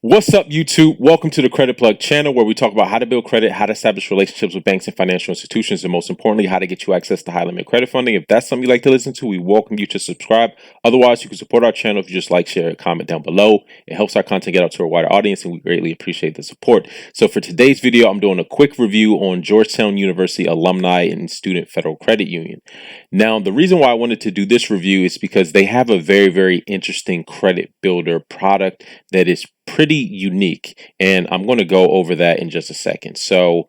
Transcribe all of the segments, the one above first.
What's up, YouTube? Welcome to the Credit Plug channel, where we talk about how to build credit, how to establish relationships with banks and financial institutions, and most importantly, how to get you access to high limit credit funding. If that's something you like to listen to, we welcome you to subscribe. Otherwise, you can support our channel if you just like, share, and comment down below. It helps our content get out to a wider audience, and we greatly appreciate the support. So for today's video, I'm doing a quick review on Georgetown University Alumni and Student Federal Credit Union. Now, the reason why I wanted to do this review is because they have a very, very interesting credit builder product that is pretty unique, and I'm going to go over that in just a second. So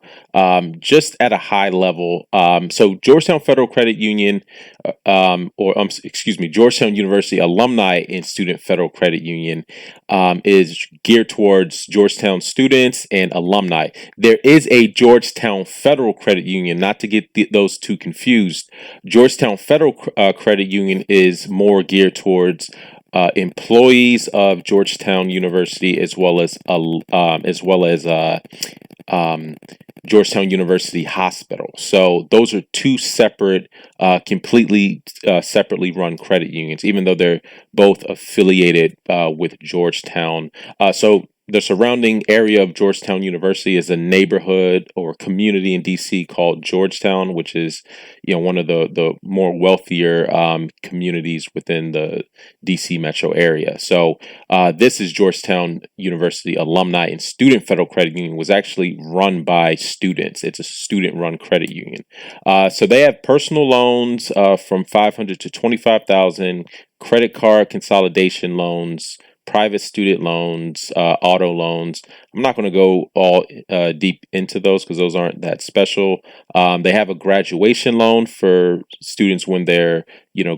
just at a high level, so Georgetown Federal Credit Union, Georgetown University Alumni and Student Federal Credit Union is geared towards Georgetown students and alumni. There is a Georgetown Federal Credit Union, not to get those two confused. Georgetown Federal Credit Union is more geared towards employees of Georgetown University, as well as Georgetown University Hospital. So those are two separate, completely separately run credit unions, even though they're both affiliated with Georgetown. So the surrounding area of Georgetown University is a neighborhood or community in DC called Georgetown, which is, one of the more wealthier communities within the DC metro area. So this is Georgetown University Alumni and Student Federal Credit Union. Was actually run by students. It's a student-run credit union. So they have personal loans from $500 to $25,000, credit card consolidation loans, private student loans, auto loans. I'm not going to go all deep into those because those aren't that special. They have a graduation loan for students when they're,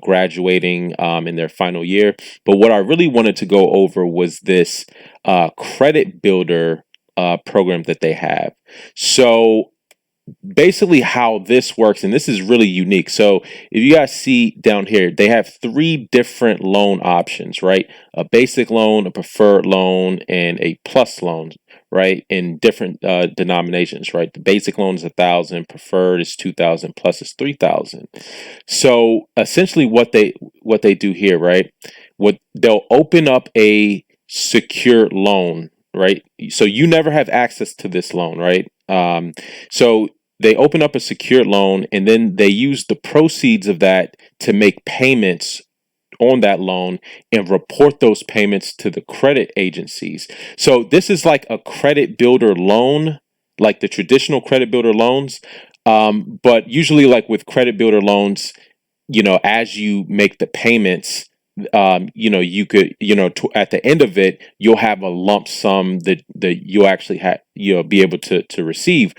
graduating in their final year. But what I really wanted to go over was this credit builder program that they have. So basically how this works, and this is really unique. So if you guys see down here, they have three different loan options, right? A basic loan, a preferred loan, and a plus loan, right? In different denominations, right? The basic loan is 1,000, preferred is 2,000, plus is 3,000. So essentially what they do here, right? They'll open up a secured loan, right? So you never have access to this loan, right? So they open up a secured loan, and then they use the proceeds of that to make payments on that loan and report those payments to the credit agencies. So this is like a credit builder loan, like the traditional credit builder loans. But usually, like with credit builder loans, as you make the payments, you could, at the end of it, you'll have a lump sum that you'll actually be able to receive.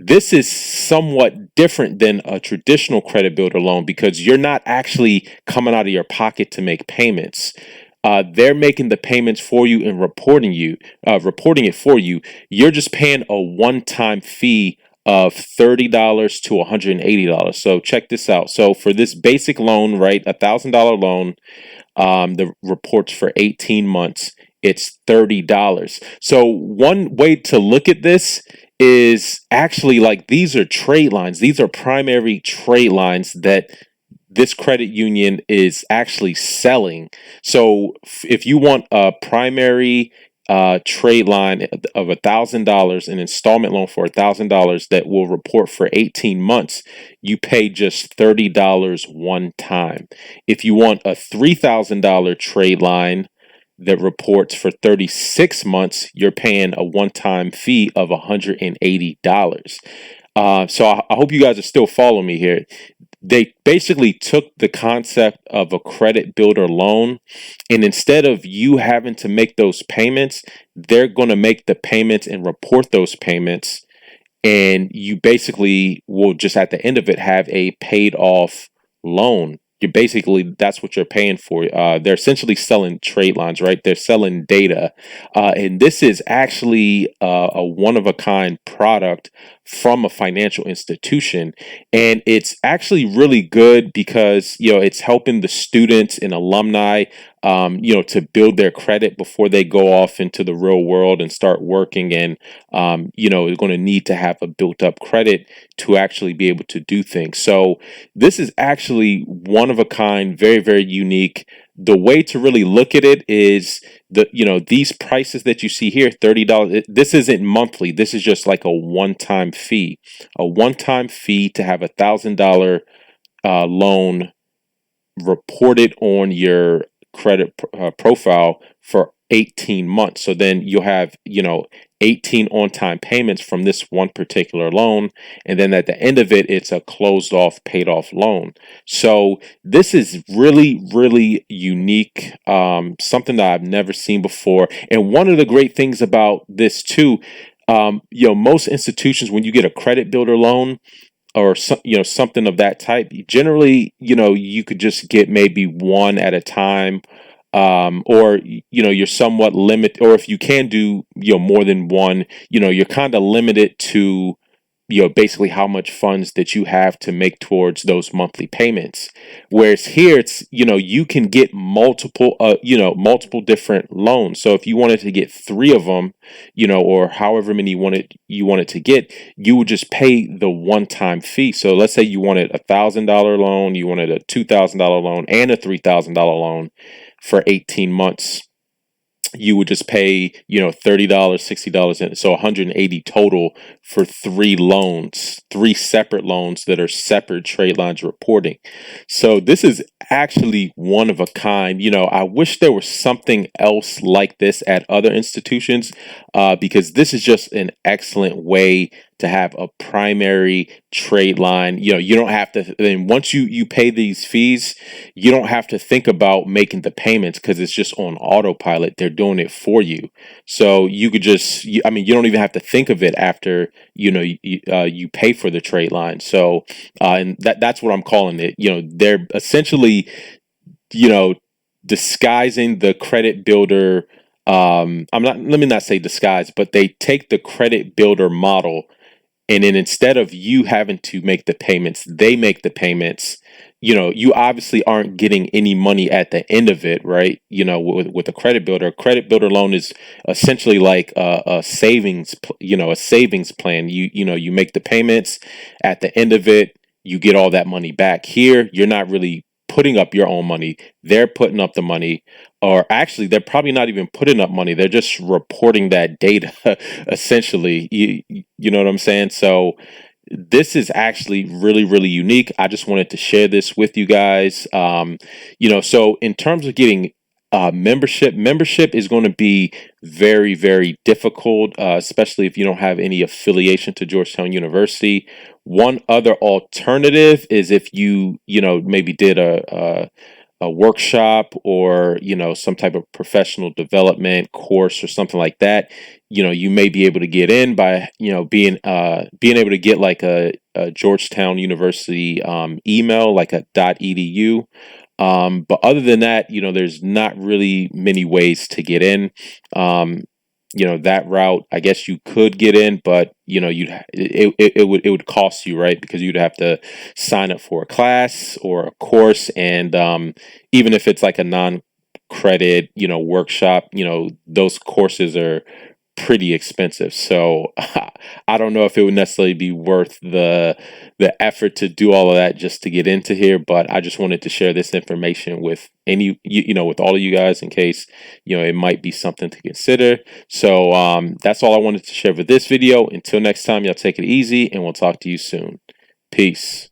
This is somewhat different than a traditional credit builder loan because you're not actually coming out of your pocket to make payments. They're making the payments for you and reporting it for you. You're just paying a one-time fee of $30 to $180. So check this out. So for this basic loan, right, $1,000 loan, the reports for 18 months, it's $30. So one way to look at this is actually like these are trade lines. These are primary trade lines that this credit union is actually selling. So if you want a primary trade line of $1,000, an installment loan for $1,000 that will report for 18 months, you pay just $30 one time. If you want a $3,000 trade line that reports for 36 months, you're paying a one-time fee of $180. So I hope you guys are still following me here. They basically took the concept of a credit builder loan, and instead of you having to make those payments, they're going to make the payments and report those payments, and you basically will just at the end of it have a paid off loan. That's what you're paying for. They're essentially selling trade lines, right? They're selling data. And this is actually a one-of-a-kind product from a financial institution. And it's actually really good because, it's helping the students and alumni, to build their credit before they go off into the real world and start working. And, they're going to need to have a built up credit to actually be able to do things. So this is actually one of a kind, very, very unique. the way to really look at it is these prices that you see here, $30. This isn't monthly. This is just like a one-time fee to have $1,000 loan reported on your credit profile for 18 months. So then you'll have, 18 on-time payments from this one particular loan. And then at the end of it, it's a closed off, paid off loan. So this is really, really unique. Something that I've never seen before. And one of the great things about this too, most institutions, when you get a credit builder loan, or something of that type, generally you could just get maybe one at a time, or you're somewhat limited, or if you can do more than one, you're kind of limited to basically how much funds that you have to make towards those monthly payments. Whereas here, it's, you can get multiple different loans. So if you wanted to get three of them, or however many you wanted to get, you would just pay the one-time fee. So let's say you wanted $1,000 loan, you wanted a $2,000 loan, and a $3,000 loan for 18 months. You would just pay, $30, $60, and so 180 total for three separate loans that are separate trade lines reporting. So this is actually one of a kind. I wish there was something else like this at other institutions, because this is just an excellent way to have a primary trade line. You don't have to, and once you pay these fees, you don't have to think about making the payments because it's just on autopilot. They're doing it for you. So you could just, you don't even have to think of it after, you pay for the trade line. So, and that's what I'm calling it. They're essentially, disguising the credit builder. Let me not say disguise, but they take the credit builder model, and then instead of you having to make the payments, they make the payments. You obviously aren't getting any money at the end of it, right? With a credit builder loan is essentially like a savings, a savings plan. You make the payments. At the end of it, you get all that money back. Here, you're not really putting up your own money. They're putting up the money, or actually, they're probably not even putting up money. They're just reporting that data, essentially. You know what I'm saying? So this is actually really, really unique. I just wanted to share this with you guys. So in terms of getting membership is going to be very, very difficult, especially if you don't have any affiliation to Georgetown University. One other alternative is if maybe did a workshop, or some type of professional development course or something like that. You may be able to get in by being able to get like a Georgetown University email, like a .edu. But other than that, there's not really many ways to get in. That route, I guess you could get in, but it would cost you, right? Because you'd have to sign up for a class or a course, and even if it's like a non-credit, workshop, those courses are pretty expensive. So I don't know if it would necessarily be worth the effort to do all of that just to get into here, but I just wanted to share this information with with all of you guys, in case it might be something to consider. So that's all I wanted to share for this video. Until next time, y'all take it easy, and we'll talk to you soon. Peace.